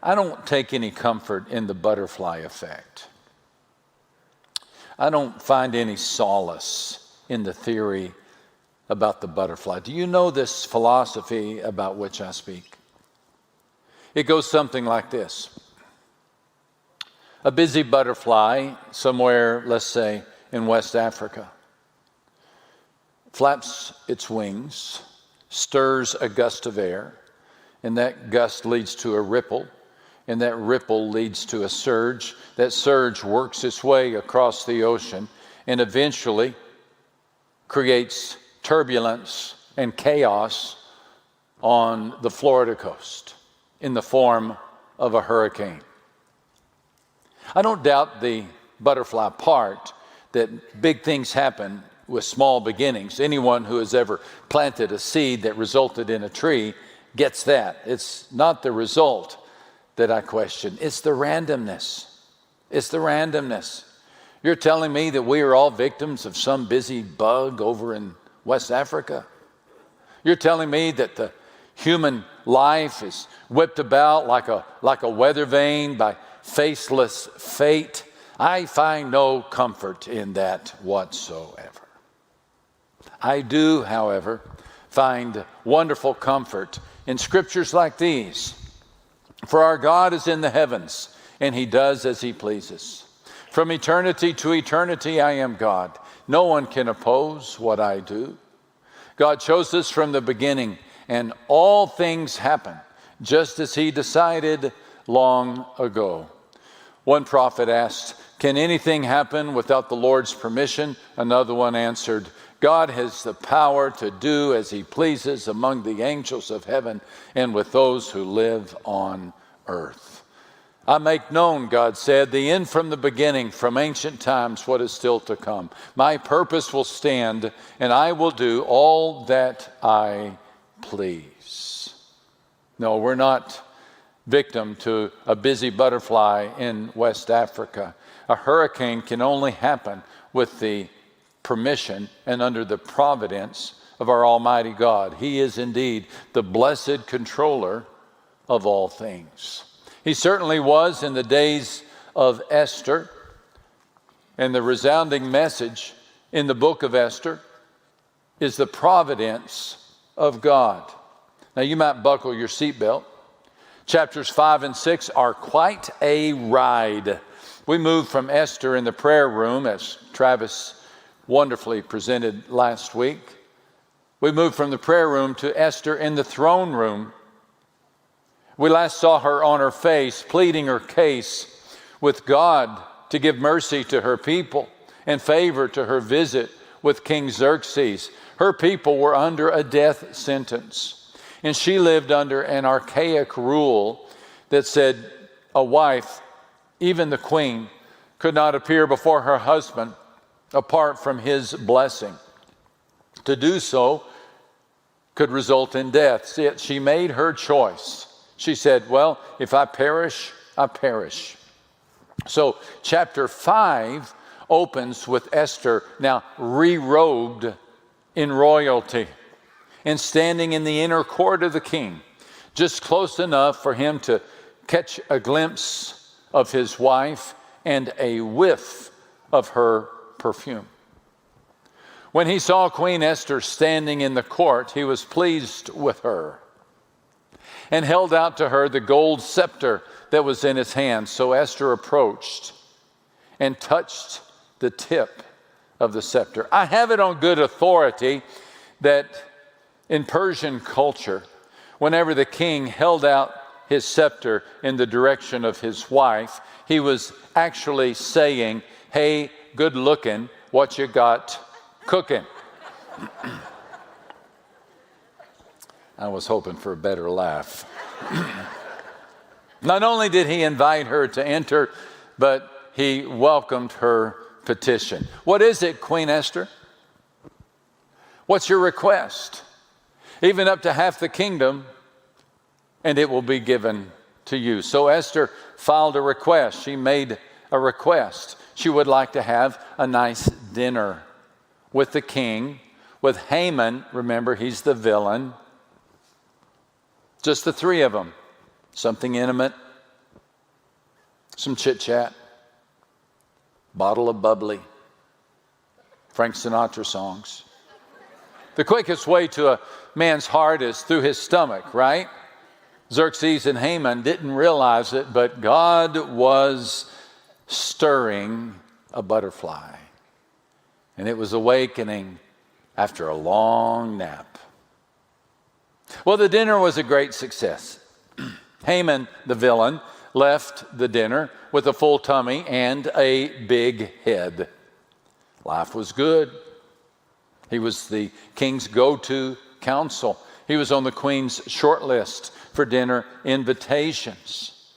I don't take any comfort in the butterfly effect. I don't find any solace in the theory about the butterfly. Do you know this philosophy about which I speak? It goes something like this. A busy butterfly somewhere, let's say, in West Africa, flaps its wings, stirs a gust of air, and that gust leads to a ripple, and that ripple leads to a surge. That surge works its way across the ocean and eventually creates turbulence and chaos on the Florida coast in the form of a hurricane. I don't doubt the butterfly part, that big things happen with small beginnings. Anyone who has ever planted a seed that resulted in a tree gets that. It's not the result that I question. It's the randomness. It's the randomness. You're telling me that we are all victims of some busy bug over in West Africa? You're telling me that the human life is whipped about like a weather vane by faceless fate? I find no comfort in that whatsoever. I do, however, find wonderful comfort in scriptures like these. For our God is in the heavens, and he does as he pleases. From eternity to eternity I am God. No one can oppose what I do. God chose us from the beginning, and all things happen just as he decided long ago. One prophet asked, "Can anything happen without the Lord's permission?" Another one answered, "God has the power to do as he pleases among the angels of heaven and with those who live on earth." I make known, God said, the end from the beginning, from ancient times, what is still to come. My purpose will stand, and I will do all that I please. No, we're not victim to a busy butterfly in West Africa. A hurricane can only happen with the permission and under the providence of our Almighty God. He is indeed the blessed controller of all things. He certainly was in the days of Esther, and the resounding message in the book of Esther is the providence of God. Now you might buckle your seatbelt. Chapters 5 and 6 are quite a ride. We moved from Esther in the prayer room, as Travis wonderfully presented last week. We moved from the prayer room to Esther in the throne room. We last saw her on her face, pleading her case with God to give mercy to her people and favor to her visit with King Xerxes. Her people were under a death sentence, and she lived under an archaic rule that said a wife, even the queen, could not appear before her husband apart from his blessing. To do so could result in death. Yet she made her choice. She said, well, if I perish, I perish. So chapter 5 opens with Esther now re-robed in royalty and standing in the inner court of the king, just close enough for him to catch a glimpse of his wife and a whiff of her perfume. When he saw Queen Esther standing in the court, he was pleased with her and held out to her the gold scepter that was in his hand. So Esther approached and touched the tip of the scepter. I have it on good authority that in Persian culture, whenever the king held out his scepter in the direction of his wife, he was actually saying, "Hey, good looking, what you got cooking?" I was hoping for a better laugh. Not only did he invite her to enter, but he welcomed her petition. What is it, Queen Esther? What's your request? Even up to half the kingdom, and it will be given to you. So Esther filed a request. She made a request. She would like to have a nice dinner with the king, with Haman. Remember, he's the villain. Just the three of them. Something intimate, some chit-chat, bottle of bubbly, Frank Sinatra songs. The quickest way to a man's heart is through his stomach, right? Xerxes and Haman didn't realize it, but God was stirring a butterfly. And it was awakening after a long nap. Well, the dinner was a great success. Haman, the villain, left the dinner with a full tummy and a big head. Life was good. He was the king's go-to counsel. He was on the queen's short list for dinner invitations.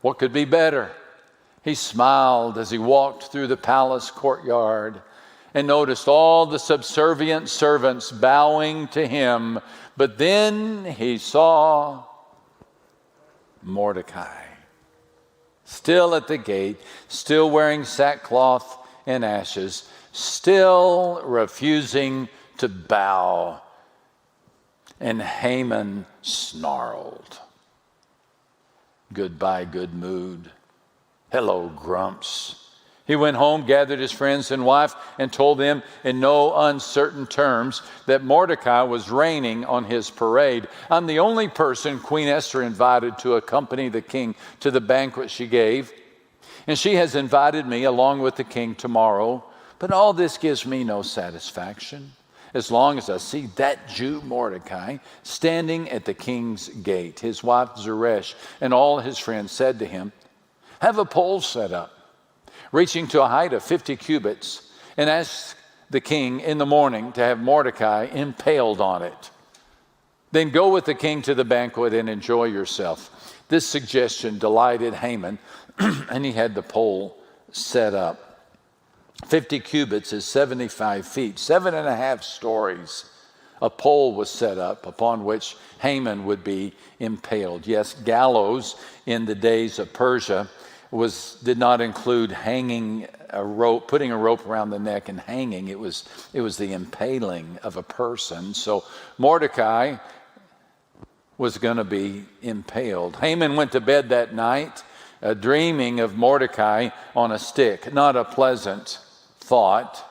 What could be better? He smiled as he walked through the palace courtyard and noticed all the subservient servants bowing to him. But then he saw Mordecai, still at the gate, still wearing sackcloth and ashes, still refusing to bow. And Haman snarled, "Goodbye, good mood. Hello, grumps." He went home, gathered his friends and wife, and told them in no uncertain terms that Mordecai was reigning on his parade. "I'm the only person Queen Esther invited to accompany the king to the banquet she gave, and she has invited me along with the king tomorrow. But all this gives me no satisfaction as long as I see that Jew Mordecai standing at the king's gate." His wife Zeresh and all his friends said to him, "Have a pole set up, reaching to a height of 50 cubits, and ask the king in the morning to have Mordecai impaled on it. Then go with the king to the banquet and enjoy yourself." This suggestion delighted Haman, and he had the pole set up. 50 cubits is 75 feet, 7.5 stories. A pole was set up upon which Haman would be impaled. Yes, gallows in the days of Persia did not include hanging a rope, putting a rope around the neck and hanging. It was the impaling of a person. So Mordecai was going to be impaled. Haman went to bed that night, dreaming of Mordecai on a stick. Not a pleasant thought,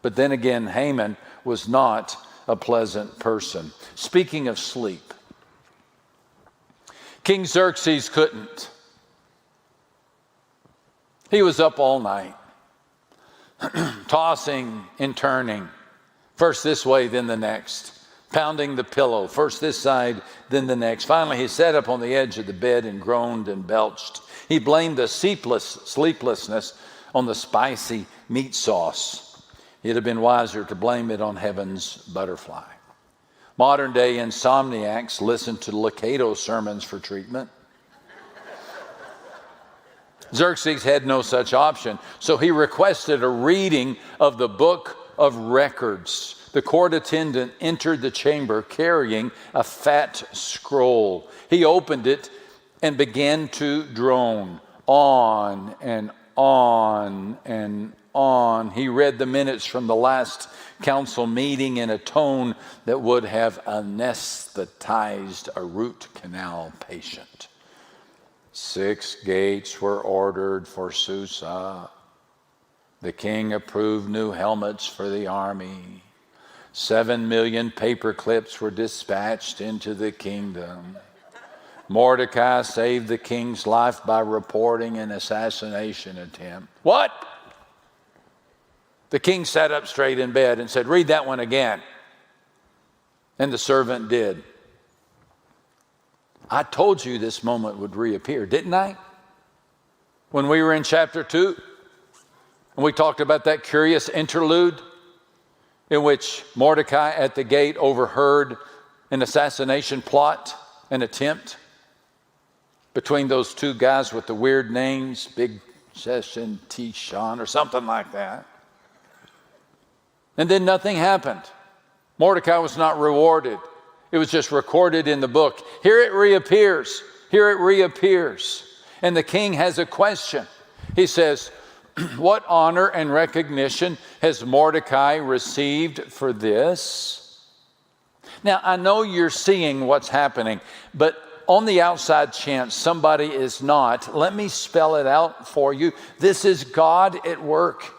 but then again, Haman was not a pleasant person. Speaking of sleep, King Xerxes couldn't. He was up all night, tossing and turning, first this way, then the next, pounding the pillow, first this side, then the next. Finally, he sat up on the edge of the bed and groaned and belched. He blamed the sleeplessness on the spicy meat sauce. It'd have been wiser to blame it on heaven's butterfly. Modern day insomniacs listen to Lucado sermons for treatment. Xerxes had no such option, so he requested a reading of the book of records. The court attendant entered the chamber carrying a fat scroll. He opened it and began to drone on and on and on. He read the minutes from the last council meeting in a tone that would have anesthetized a root canal patient. 6 gates were ordered for Susa. The king approved new helmets for the army. 7 million paper clips were dispatched into the kingdom. Mordecai saved the king's life by reporting an assassination attempt. What? The king sat up straight in bed and said, "Read that one again." And the servant did. I told you this moment would reappear, didn't I? When we were in chapter 2, and we talked about that curious interlude in which Mordecai at the gate overheard an assassination plot, an attempt between those 2 guys with the weird names, Big Session, Tishon, or something like that. And then nothing happened. Mordecai was not rewarded. It was just recorded in the book. Here it reappears. Here it reappears. And the king has a question. He says, "What honor and recognition has Mordecai received for this?" Now, I know you're seeing what's happening, but on the outside chance somebody is not, let me spell it out for you. This is God at work.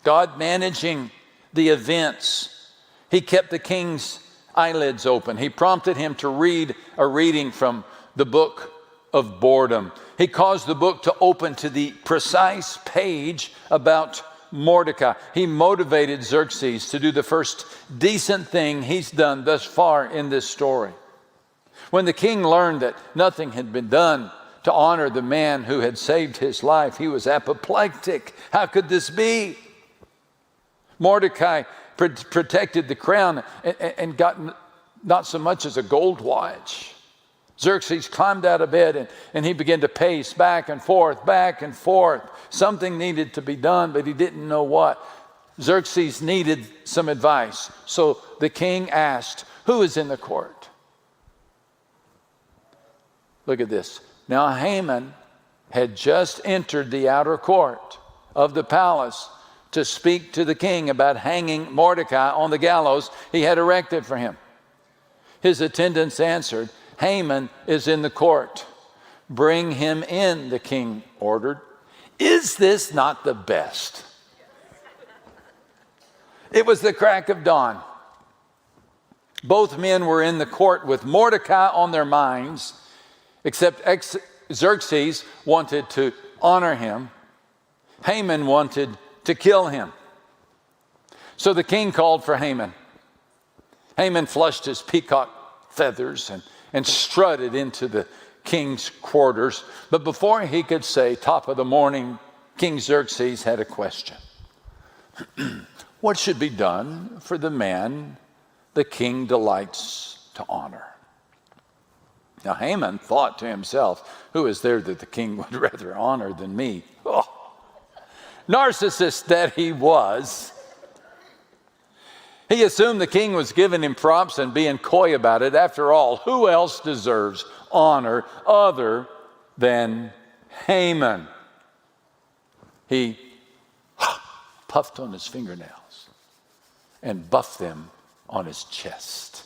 God managing the events. He kept the king's eyelids open. He prompted him to read a reading from the book of boredom. He caused the book to open to the precise page about Mordecai. He motivated Xerxes to do the first decent thing he's done thus far in this story. When the king learned that nothing had been done to honor the man who had saved his life, he was apoplectic. How could this be? Mordecai protected the crown and got not so much as a gold watch. Xerxes climbed out of bed and he began to pace back and forth, back and forth. Something needed to be done, but he didn't know what. Xerxes needed some advice. So the king asked, who is in the court? Look at this. Now Haman had just entered the outer court of the palace to speak to the king about hanging Mordecai on the gallows he had erected for him. His attendants answered, Haman is in the court. Bring him in, the king ordered. Is this not the best? It was the crack of dawn. Both men were in the court with Mordecai on their minds, except Xerxes wanted to honor him. Haman wanted to kill him. So the king called for Haman. Haman flushed his peacock feathers and strutted into the king's quarters. But before he could say, top of the morning, King Xerxes had a question. What should be done for the man the king delights to honor? Now Haman thought to himself, who is there that the king would rather honor than me? Oh, narcissist that he was. He assumed the king was giving him props and being coy about it. After all, who else deserves honor other than Haman? He puffed on his fingernails and buffed them on his chest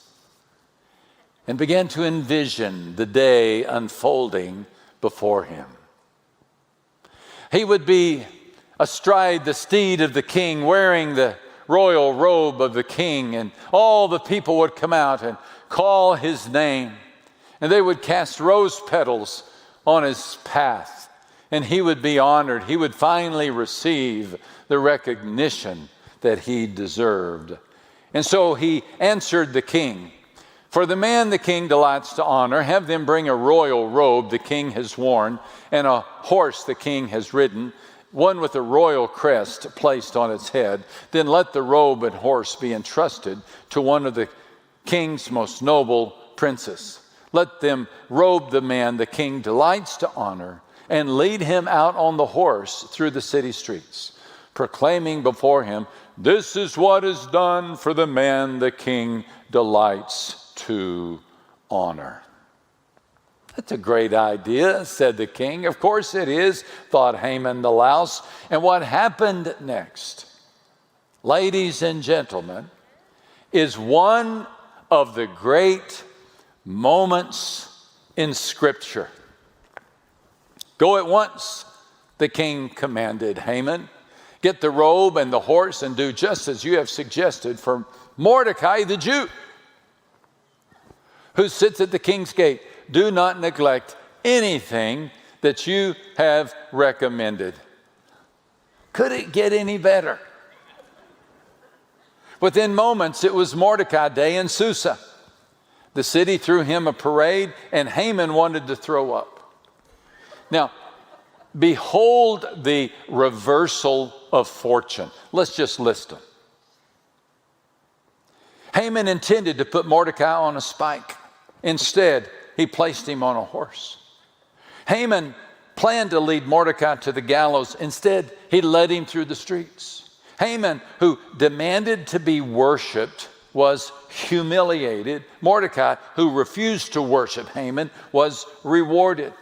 and began to envision the day unfolding before him. He would be astride the steed of the king, wearing the royal robe of the king, and all the people would come out and call his name, and they would cast rose petals on his path, and he would be honored. He would finally receive the recognition that he deserved. And so he answered the king, for the man the king delights to honor, have them bring a royal robe the king has worn, and a horse the king has ridden, one with a royal crest placed on its head. Then let the robe and horse be entrusted to one of the king's most noble princes. Let them robe the man the king delights to honor and lead him out on the horse through the city streets, proclaiming before him, this is what is done for the man the king delights to honor. That's a great idea, said the king. Of course it is, thought Haman the louse. And what happened next, ladies and gentlemen, is one of the great moments in Scripture. Go at once, the king commanded Haman. Get the robe and the horse and do just as you have suggested for Mordecai the Jew, who sits at the king's gate. Do not neglect anything that you have recommended. Could it get any better? Within moments, it was Mordecai Day in Susa. The city threw him a parade, and Haman wanted to throw up. Now, behold the reversal of fortune. Let's just list them. Haman intended to put Mordecai on a spike. Instead, he placed him on a horse. Haman planned to lead Mordecai to the gallows. Instead, he led him through the streets. Haman, who demanded to be worshiped, was humiliated. Mordecai, who refused to worship Haman, was rewarded.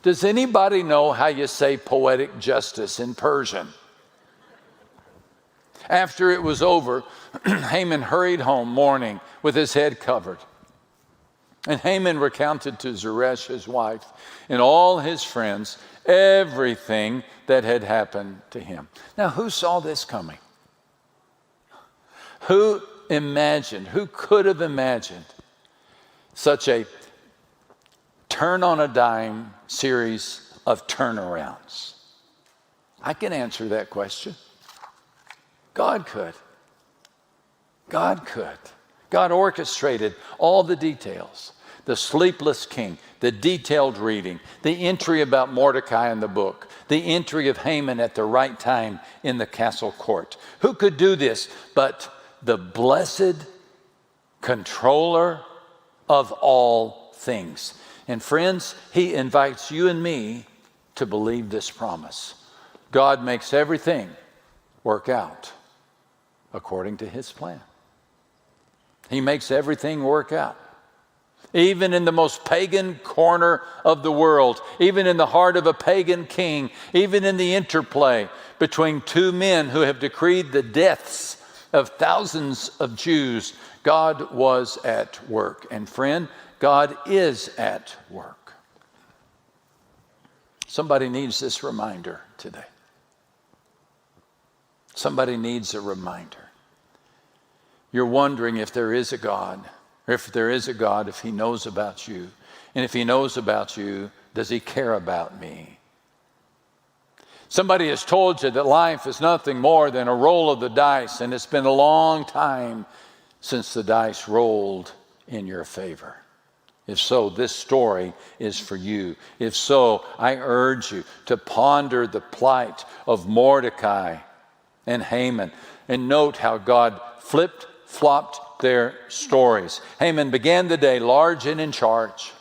Does anybody know how you say poetic justice in Persian? After it was over, Haman hurried home mourning with his head covered. And Haman recounted to Zeresh, his wife, and all his friends, everything that had happened to him. Now, who saw this coming? Who could have imagined such a turn on a dime series of turnarounds? I can answer that question. God could. God could. God orchestrated all the details. The sleepless king, the detailed reading, the entry about Mordecai in the book, the entry of Haman at the right time in the castle court. Who could do this but the blessed controller of all things? And friends, he invites you and me to believe this promise. God makes everything work out according to his plan. He makes everything work out. Even in the most pagan corner of the world, even in the heart of a pagan king, even in the interplay between two men who have decreed the deaths of thousands of Jews, God was at work. And friend, God is at work. Somebody needs this reminder today. Somebody needs a reminder. You're wondering if there is a God, or if there is a God, if he knows about you. And if he knows about you, does he care about me? Somebody has told you that life is nothing more than a roll of the dice, and it's been a long time since the dice rolled in your favor. If so, this story is for you. If so, I urge you to ponder the plight of Mordecai and Haman and note how God flopped their stories. Haman began the day large and in charge.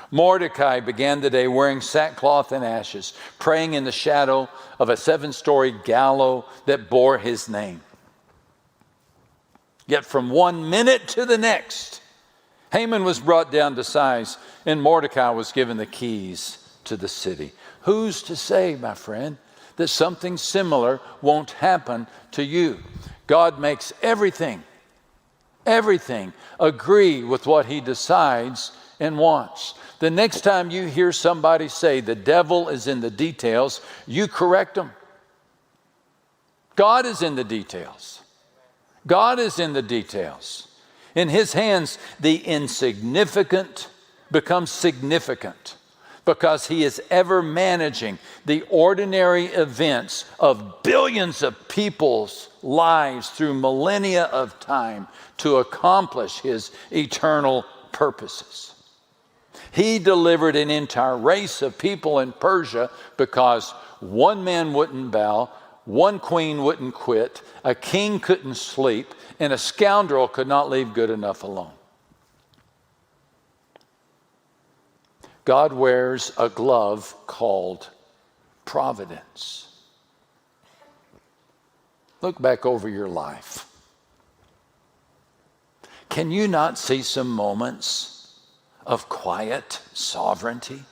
Mordecai began the day wearing sackcloth and ashes, praying in the shadow of a 7-story gallows that bore his name. Yet from one minute to the next, Haman was brought down to size, and Mordecai was given the keys to the city. Who's to say, my friend, that something similar won't happen to you? God makes everything agree with what he decides and wants. The next time you hear somebody say the devil is in the details, you correct them. God is in the details. God is in the details. In his hands, the insignificant becomes significant because he is ever managing the ordinary events of billions of people's lives through millennia of time to accomplish his eternal purposes. He delivered an entire race of people in Persia because one man wouldn't bow, one queen wouldn't quit, a king couldn't sleep, and a scoundrel could not leave good enough alone. God wears a glove called providence. Look back over your life. Can you not see some moments of quiet sovereignty?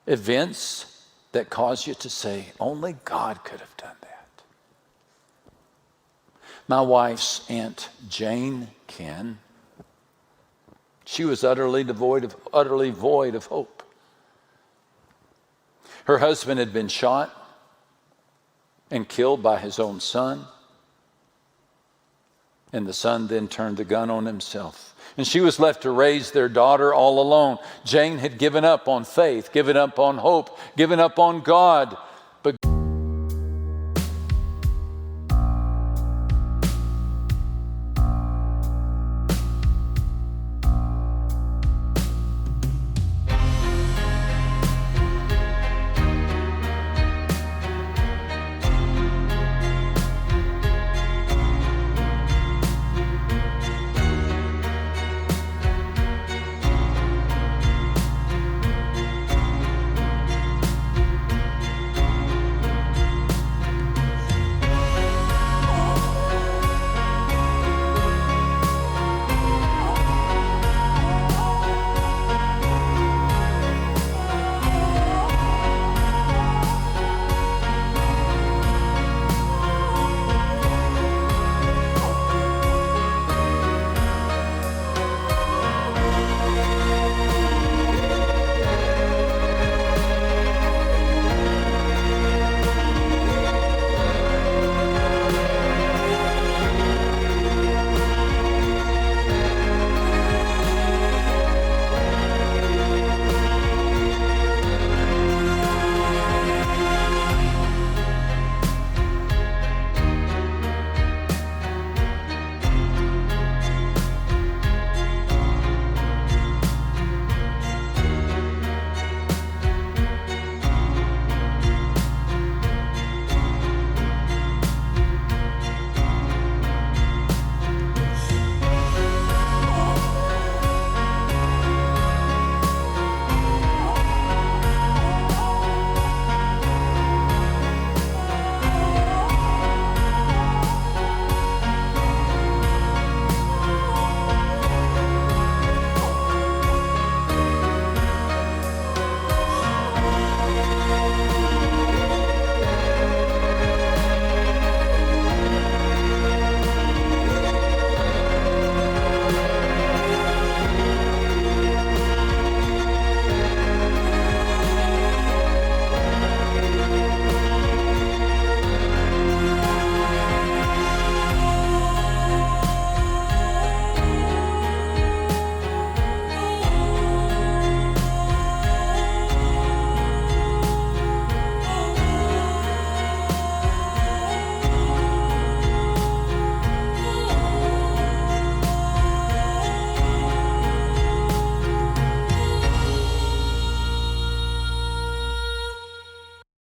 Events that cause you to say, only God could have done that. My wife's Aunt Jane Ken, she was utterly void of hope. Her husband had been shot and killed by his own son. And the son then turned the gun on himself. And she was left to raise their daughter all alone. Jane had given up on faith, given up on hope, given up on God.